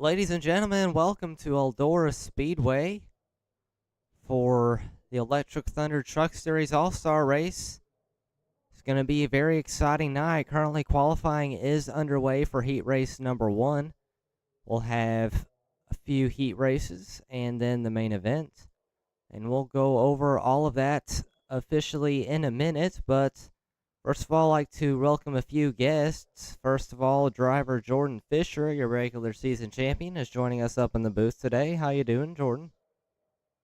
Ladies and gentlemen, welcome to Eldora Speedway for the Electric Thunder Truck Series All-Star Race. It's going to be a very exciting night. Currently, qualifying is underway for heat race number 1. We'll have a few heat races and then the main event. And we'll go over all of that officially in a minute, but first of all, I'd like to welcome a few guests. First of all, driver Jordan Fisher, your regular season champion, is joining us up in the booth today. How you doing, Jordan?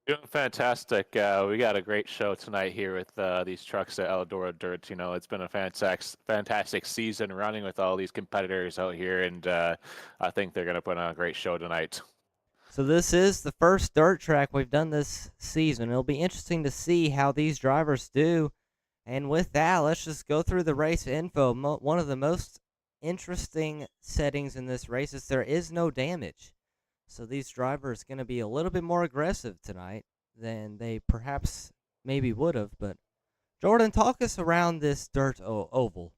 Doing fantastic. We got a great show tonight here with these trucks at Eldora Dirt. You know, it's been a fantastic season running with all these competitors out here, and I think they're going to put on a great show tonight. So this is the first dirt track we've done this season. It'll be interesting to see how these drivers do. And with that, let's just go through the race info. One of the most interesting settings in this race is there is no damage. So these drivers going to be a little bit more aggressive tonight than they perhaps maybe would have. But Jordan, talk us around this dirt oval.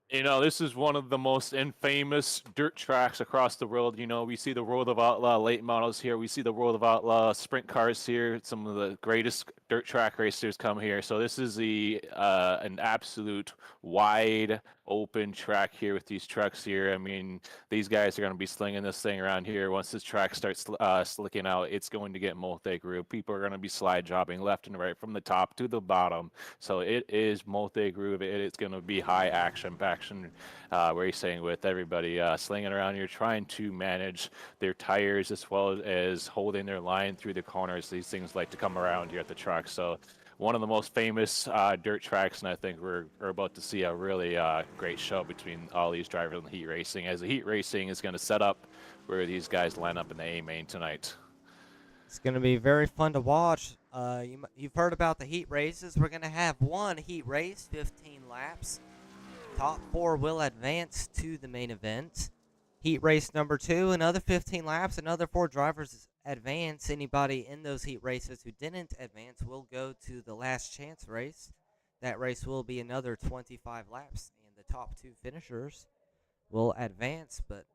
You know, this is one of the most infamous dirt tracks across the world. You know, we see the World of Outlaw late models here. We see the World of Outlaw sprint cars here. Some of the greatest dirt track racers come here. So this is an absolute wide open track here with these trucks here. I mean, these guys are going to be slinging this thing around here. Once this track starts slicking out, it's going to get multi-groove. People are going to be slide dropping left and right from the top to the bottom. So it is multi-groove. It's going to be high action racing with everybody slinging around here, trying to manage their tires as well as holding their line through the corners. These things like to come around here at the truck. So one of the most famous dirt tracks, and I think we're about to see a really great show between all these drivers in the heat racing, as the heat racing is going to set up where these guys line up in the A main tonight. It's going to be very fun to watch. You've heard about the heat races. We're going to have one heat race, 15 laps. Top 4 will advance to the main event. Heat race number 2, another 15 laps, another 4 drivers advance. Anybody in those heat races who didn't advance will go to the last chance race. That race will be another 25 laps, and the top 2 finishers will advance. But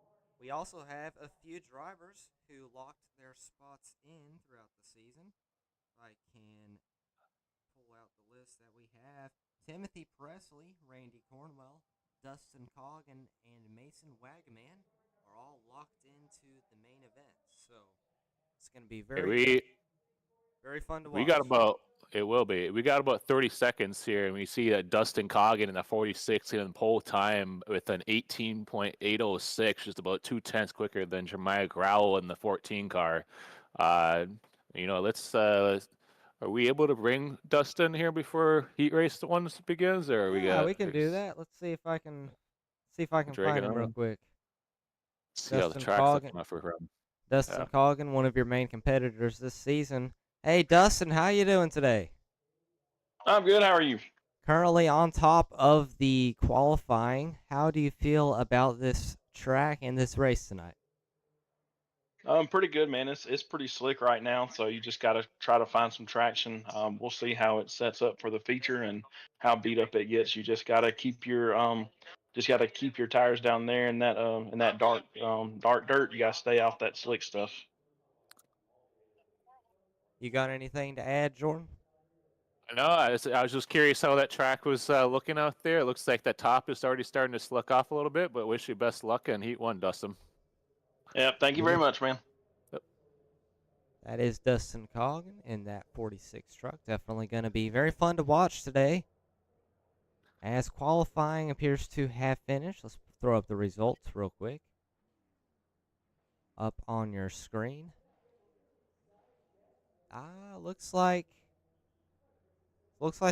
we also have a few drivers who locked their spots in throughout the season. If I can pull out the list that we have. Timothy Presley, Randy Cornwell, Dustin Coggin, and Mason Wagaman are all locked into the main event. So it's going to be very fun to watch. We got about it will be. We got about 30 seconds here, and we see that Dustin Coggin in the 46 in pole time with an 18.806, just about 2/10 quicker than Jeremiah Growell in the 14 car. Let's. Are we able to bring Dustin here before heat race one begins, or we can do that. Let's see if I can find him real quick. See how the track's looking up for him. Dustin Coggin, one of your main competitors this season. Hey, Dustin, how you doing today? I'm good. How are you? Currently on top of the qualifying. How do you feel about this track and this race tonight? Pretty good, man. It's pretty slick right now, so you just got to try to find some traction. We'll see how it sets up for the feature and how beat up it gets. You just got to keep your tires down there in that dark dirt. You got to stay off that slick stuff. You got anything to add, Jordan? No, I was just curious how that track was looking out there. It looks like that top is already starting to slick off a little bit, but wish you best luck in Heat 1, Dustin. Yeah, thank you very much, man. Yep. That is Dustin Coggin in that 46 truck. Definitely going to be very fun to watch today. As qualifying appears to have finished, let's throw up the results real quick. Up on your screen. Looks like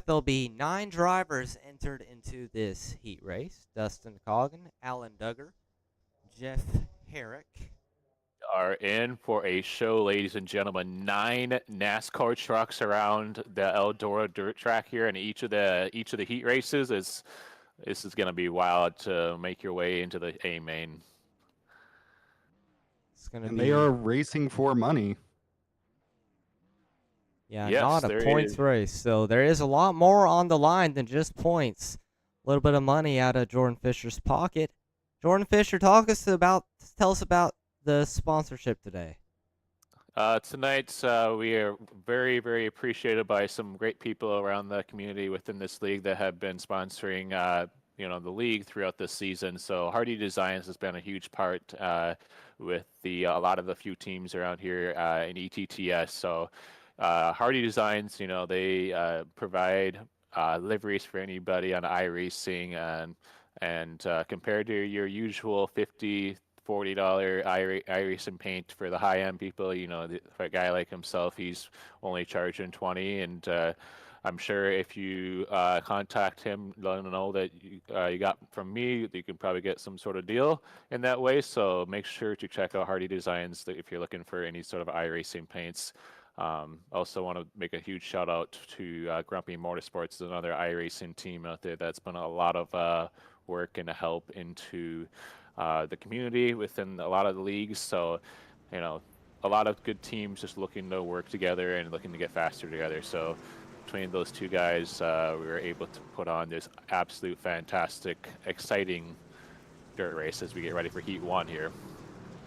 there'll be 9 drivers entered into this heat race. Dustin Coggin, Alan Duggar, Jeff Herrick are in for a show, ladies and gentlemen. 9 NASCAR trucks around the Eldora dirt track here, and each of the heat races this is going to be wild to make your way into the A main. They are racing for money. Yeah, yes, not a points race. So there is a lot more on the line than just points. A little bit of money out of Jordan Fisher's pocket. Jordan Fisher, tell us about the sponsorship today? Tonight, we are very, very appreciated by some great people around the community within this league that have been sponsoring, the league throughout this season. So Hardy Designs has been a huge part with a lot of the few teams around here in ETTS. So Hardy Designs, they provide liveries for anybody on iRacing, and compared to your usual $50-$40 iRacing paint for the high-end people, for a guy like himself, he's only charging 20. And I'm sure if you contact him, let him know that you got from me, you can probably get some sort of deal in that way. So make sure to check out Hardy Designs if you're looking for any sort of iRacing paints. Also want to make a huge shout out to Grumpy Motorsports, another iRacing team out there that's been a lot of work and help into the community within a lot of the leagues. So, a lot of good teams just looking to work together and looking to get faster together. So between those two guys, we were able to put on this absolute fantastic, exciting dirt race as we get ready for Heat 1 here.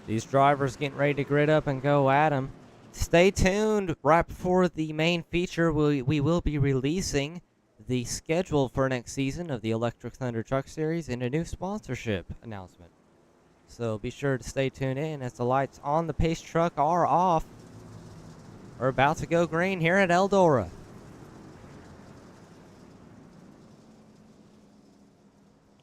These drivers getting ready to grid up and go at them. Stay tuned. Right before the main feature, we will be releasing the schedule for next season of the Electric Thunder Truck Series and a new sponsorship announcement. So be sure to stay tuned in as the lights on the pace truck are off. We're about to go green here at Eldora.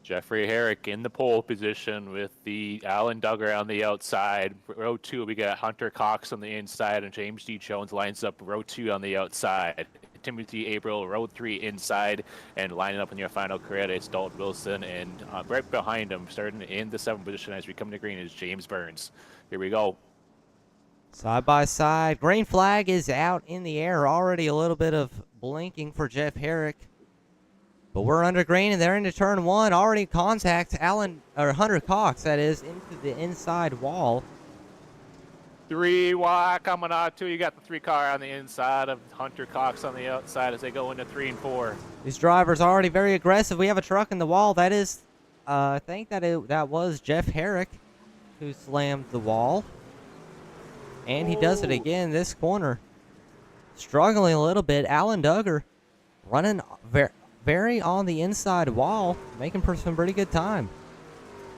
Jeffrey Herrick in the pole position with the Alan Duggar on the outside. Row 2, we got Hunter Cox on the inside, and James D. Jones lines up row 2 on the outside. Timothy Abril, row 3 inside, and lining up in your final credit, it's Dalton Wilson, and right behind him, starting in the 7th position as we come to green, is James Burns. Here we go. Side by side, green flag is out in the air. Already a little bit of blinking for Jeff Herrick. But we're under green, and they're into turn 1. Already contact Hunter Cox, that is, into the inside wall. 3 wide coming out 2. You got the 3 car on the inside of Hunter Cox on the outside as they go into 3 and 4. These drivers are already very aggressive. We have a truck in the wall. That is, I think that was Jeff Herrick who slammed the wall. And he does it again this corner. Struggling a little bit. Alan Duggar running very on the inside wall, making for some pretty good time.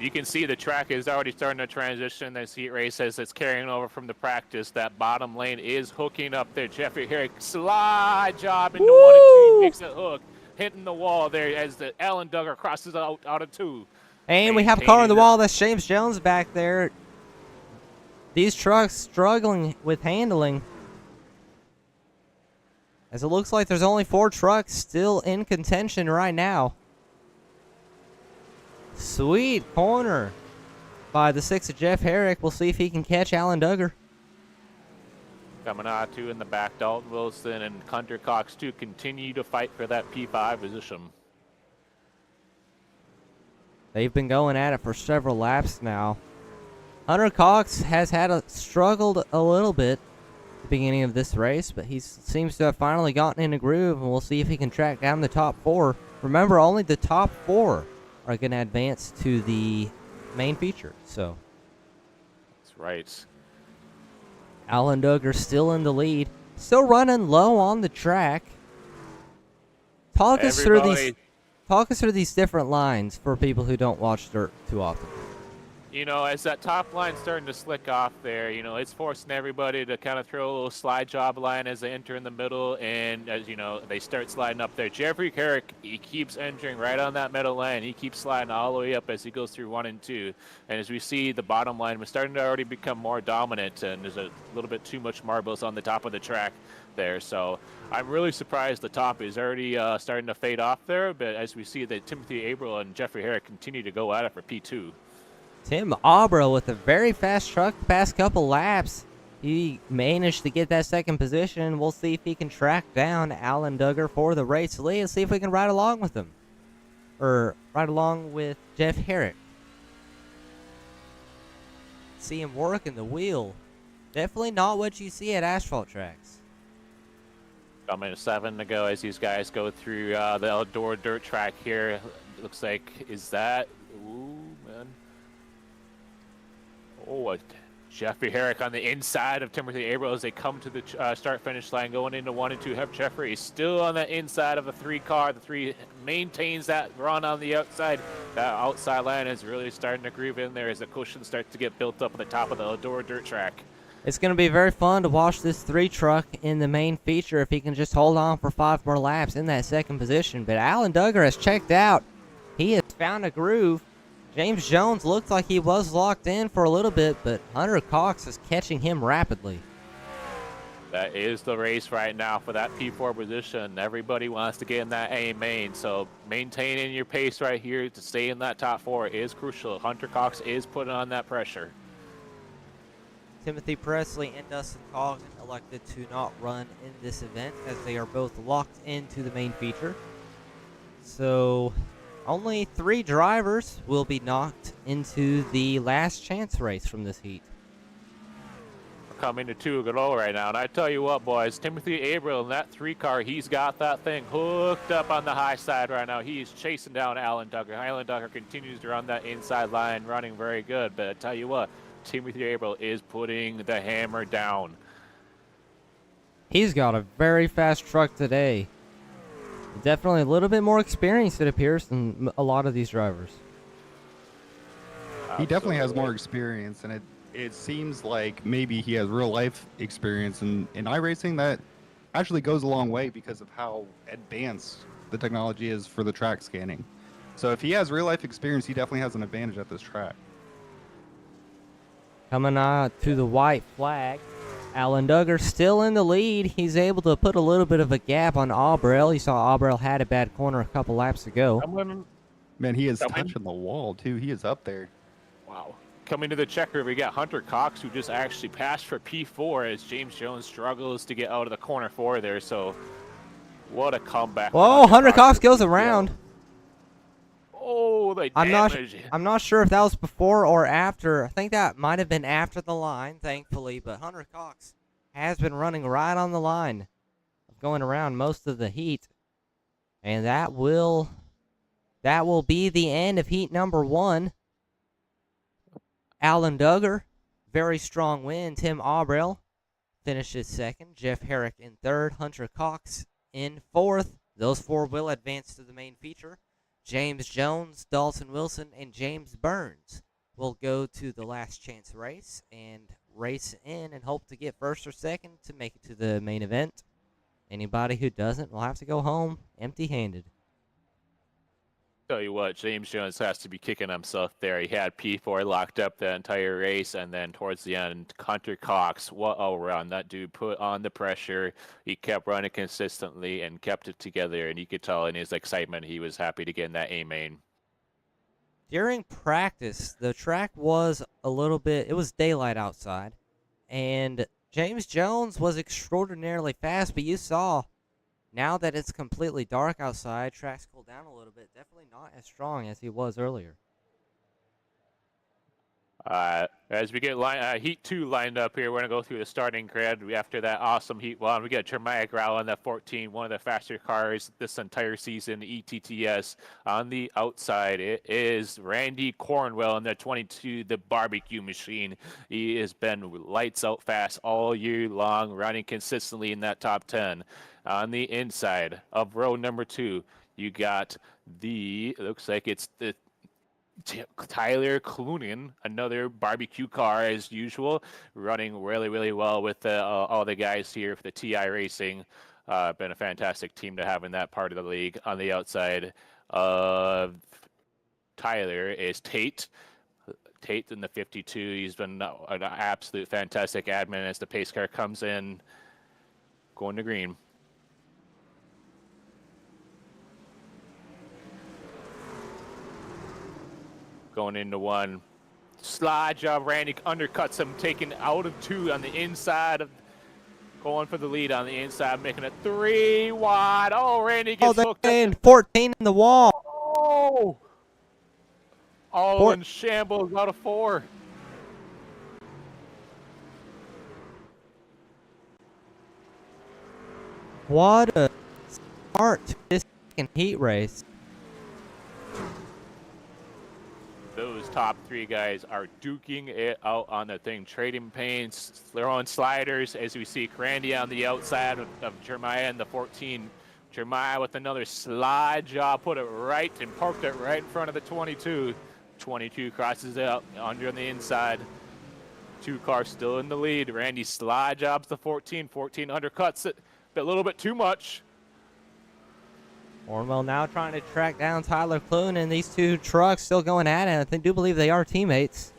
You can see the track is already starting to transition. This heat race as it's carrying over from the practice. That bottom lane is hooking up there. Jeffrey Herrick, slide job into 1 and 2, makes a hook, hitting the wall there as the Alan Duggar crosses out of 2. And we have a car on the wall. That's James Jones back there. These trucks struggling with handling, as it looks like there's only 4 trucks still in contention right now. Sweet corner by the 6 of Jeff Herrick. We'll see if he can catch Alan Duggar. Coming out 2 in the back, Dalton Wilson and Hunter Cox 2 continue to fight for that P5 position. They've been going at it for several laps now. Hunter Cox has struggled a little bit at the beginning of this race, but he seems to have finally gotten in a groove, and we'll see if he can track down the top 4. Remember, only the top 4 are going to advance to the main feature. So that's right. Alan Duggar still in the lead, still running low on the track. Talk us through these different lines for people who don't watch dirt too often. As that top line's starting to slick off there, it's forcing everybody to kind of throw a little slide job line as they enter in the middle, and as they start sliding up there. Jeffrey Herrick, he keeps entering right on that middle line. He keeps sliding all the way up as he goes through 1 and 2. And as we see, the bottom line was starting to already become more dominant, and there's a little bit too much marbles on the top of the track there. So I'm really surprised the top is already starting to fade off there, but as we see that Timothy Abril and Jeffrey Herrick continue to go at it for P2. Tim Aubra with a very fast truck the past couple laps. He managed to get that 2nd position. We'll see if he can track down Alan Duggar for the race lead and see if we can ride along with him. Or ride along with Jeff Herrick. See him working the wheel. Definitely not what you see at asphalt tracks. Coming to 7 to go as these guys go through the Eldora dirt track here. Looks like, is that... Ooh, man. Oh, Jeffrey Herrick on the inside of Timothy Abreu as they come to the start-finish line, going into 1 and 2. Jeffrey is still on the inside of the 3 car. The 3 maintains that run on the outside. That outside line is really starting to groove in there as the cushion starts to get built up at the top of the Eldora dirt track. It's going to be very fun to watch this 3 truck in the main feature if he can just hold on for 5 more laps in that second position. But Alan Duggar has checked out. He has found a groove. James Jones looked like he was locked in for a little bit, but Hunter Cox is catching him rapidly. That is the race right now for that P4 position. Everybody wants to get in that A main, so maintaining your pace right here to stay in that top 4 is crucial. Hunter Cox is putting on that pressure. Timothy Presley and Dustin Coggin elected to not run in this event as they are both locked into the main feature. So only 3 drivers will be knocked into the last chance race from this heat. We're coming to 2 below right now, and I tell you what, boys, Timothy Abreu in that 3 car, he's got that thing hooked up on the high side right now. He's chasing down Alan Duggar. Alan Duggar continues to run that inside line, running very good, but I tell you what, Timothy Abreu is putting the hammer down. He's got a very fast truck today. Definitely a little bit more experience, it appears, than a lot of these drivers. He definitely has more experience, and it seems like maybe he has real life experience in iRacing. That actually goes a long way because of how advanced the technology is for the track scanning. So if he has real life experience, he definitely has an advantage at this track. Coming out to the white flag, Alan Duggar still in the lead. He's able to put a little bit of a gap on Aubrell. You saw Aubrell had a bad corner a couple laps ago. Man, he is touching the wall, too. He is up there. Wow. Coming to the checker, we got Hunter Cox, who just actually passed for P4 as James Jones struggles to get out of the corner 4 there. So, what a comeback. Whoa, Hunter Cox goes around. Oh, they damage. I'm not sure if that was before or after. I think that might have been after the line, thankfully. But Hunter Cox has been running right on the line, going around most of the heat, and that will be the end of heat number 1. Alan Duggar, very strong win. Tim Aubrell finishes 2nd. Jeff Herrick in 3rd. Hunter Cox in 4th. Those 4 will advance to the main feature. James Jones, Dalton Wilson, and James Burns will go to the last chance race and race in and hope to get 1st or 2nd to make it to the main event. Anybody who doesn't will have to go home empty-handed. Tell you what, James Jones has to be kicking himself there. He had P4 locked up the entire race, and then towards the end, Hunter Cox, what a run. That dude put on the pressure. He kept running consistently and kept it together, and you could tell in his excitement he was happy to get in that A main. During practice, the track was a little bit, it was daylight outside, and James Jones was extraordinarily fast, but you saw now that it's completely dark outside, track's cooled down a little bit. Definitely not as strong as he was earlier. As we get Heat 2 lined up here, we're going to go through the starting grid. After that awesome Heat 1, we got a dramatic row on that 14, one of the faster cars this entire season, ETTS. On the outside, it is Randy Cornwell in the 22, the barbecue machine. He has been lights out fast all year long, running consistently in that top 10. On the inside of row number 2, you got it looks like it's the Tyler Clunin, another barbecue car as usual, running really, really well with all the guys here for the TI Racing. Been a fantastic team to have in that part of the league. On the outside of Tyler is Tate. Tate in the 52. He's been an absolute fantastic admin as the pace car comes in, going to green. Going into 1. Slide job, Randy undercuts him, taking out of 2 on the inside of, going for the lead on the inside, making it 3 wide. Oh, Randy gets hooked up. 14 in the wall. Oh! All in shambles out of 4. What a start to this second heat race. Those top 3 guys are duking it out on the thing, trading paints, throwing sliders, as we see Randy on the outside of Jeremiah in the 14. Jeremiah with another slide job, put it right and parked it right in front of the 22. 22 crosses it up under on the inside. 2 cars still in the lead. Randy slide jobs the 14. 14 undercuts it a little bit too much. Orwell now trying to track down Tyler Clune, and these two trucks still going at it. I do believe they are teammates.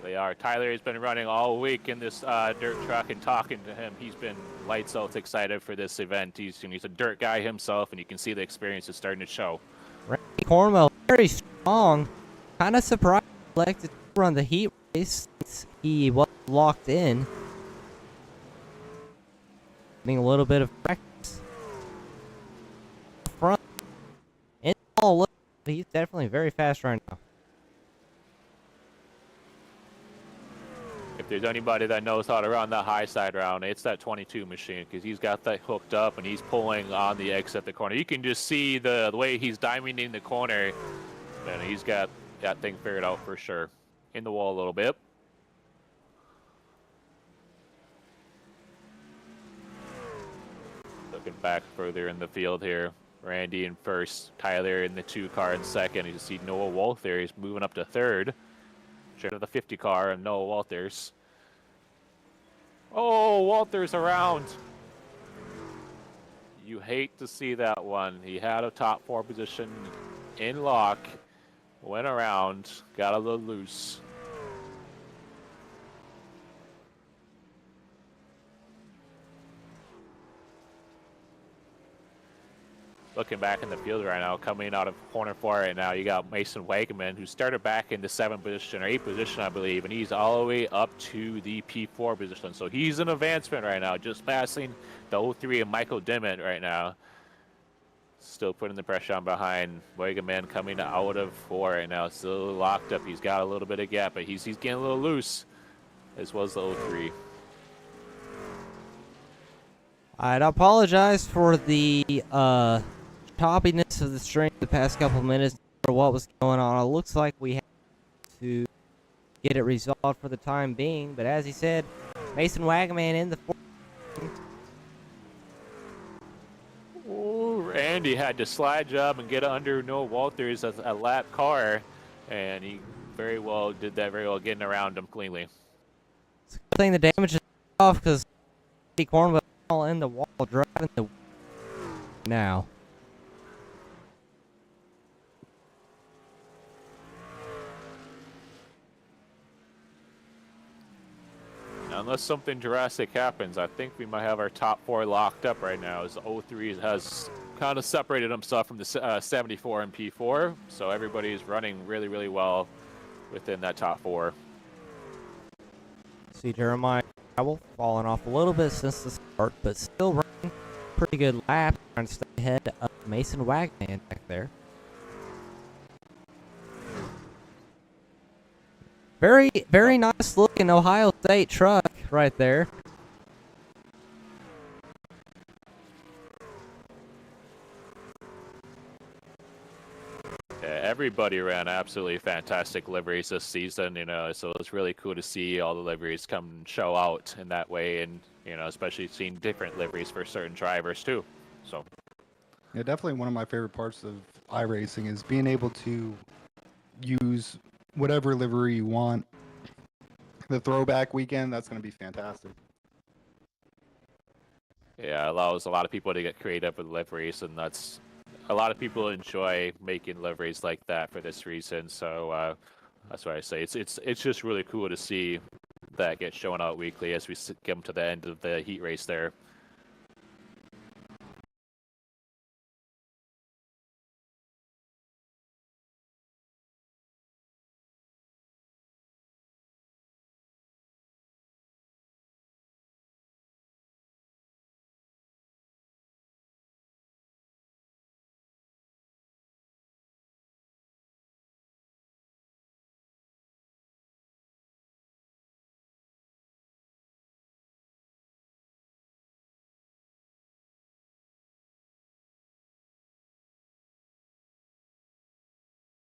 They are. Tyler has been running all week in this dirt truck, and talking to him, he's been lights out excited for this event. He's a dirt guy himself, and you can see the experience is starting to show. Randy Cornwell, very strong. Kind of surprised he elected to run the heat race since he was locked in. Getting a little bit of practice. Front. In all, he's definitely very fast right now. If there's anybody that knows how to run that high side round, it's that 22 machine, because he's got that hooked up and he's pulling on the exit at the corner. You can just see the way he's diamonding the corner, and he's got that thing figured out for sure. In the wall a little bit. Looking back further in the field here. Randy in first, Tyler in the 2 car in second. You can see Noah Walther is moving up to third. Straight to the 50 car and Noah Walters. Oh, Walters around. You hate to see that one. He had a top 4 position in lock, went around, got a little loose. Looking back in the field right now, coming out of corner 4 right now, you got Mason Wagaman, who started back in the 7th position, or 8th position, I believe, and he's all the way up to the P4 position. So he's in advancement right now, just passing the 03 and Michael Dimmitt right now. Still putting the pressure on behind. Wagaman coming out of 4 right now, still locked up. He's got a little bit of gap, but he's getting a little loose, as was the 03. I'd apologize for the toppiness of the stream the past couple minutes for what was going on. It looks like we have to get it resolved for the time being, but as he said, Mason Wagaman in the 4th. Ooh, Randy had to slide job and get under Noah Walters as a lap car, and he very well did that very well, getting around him cleanly. It's a good thing the damage is off, because Cornwell in the wall driving the now. Unless something drastic happens, I think we might have our top 4 locked up right now, as 03 has kind of separated himself from the 74 and P4, so everybody is running really, really well within that top 4. See Jeremiah falling off a little bit since the start, but still running pretty good lap, trying to stay ahead of Mason Wagman back there. Very, very nice looking Ohio State truck right there. Everybody ran absolutely fantastic liveries this season, so it's really cool to see all the liveries come and show out in that way, and, especially seeing different liveries for certain drivers too. So, yeah, definitely one of my favorite parts of iRacing is being able to use whatever livery you want. The throwback weekend, that's going to be fantastic. Yeah, it allows a lot of people to get creative with liveries, and that's a lot of people enjoy making liveries like that for this reason. So that's why I say it's just really cool to see that get shown out weekly as we get to the end of the heat race there.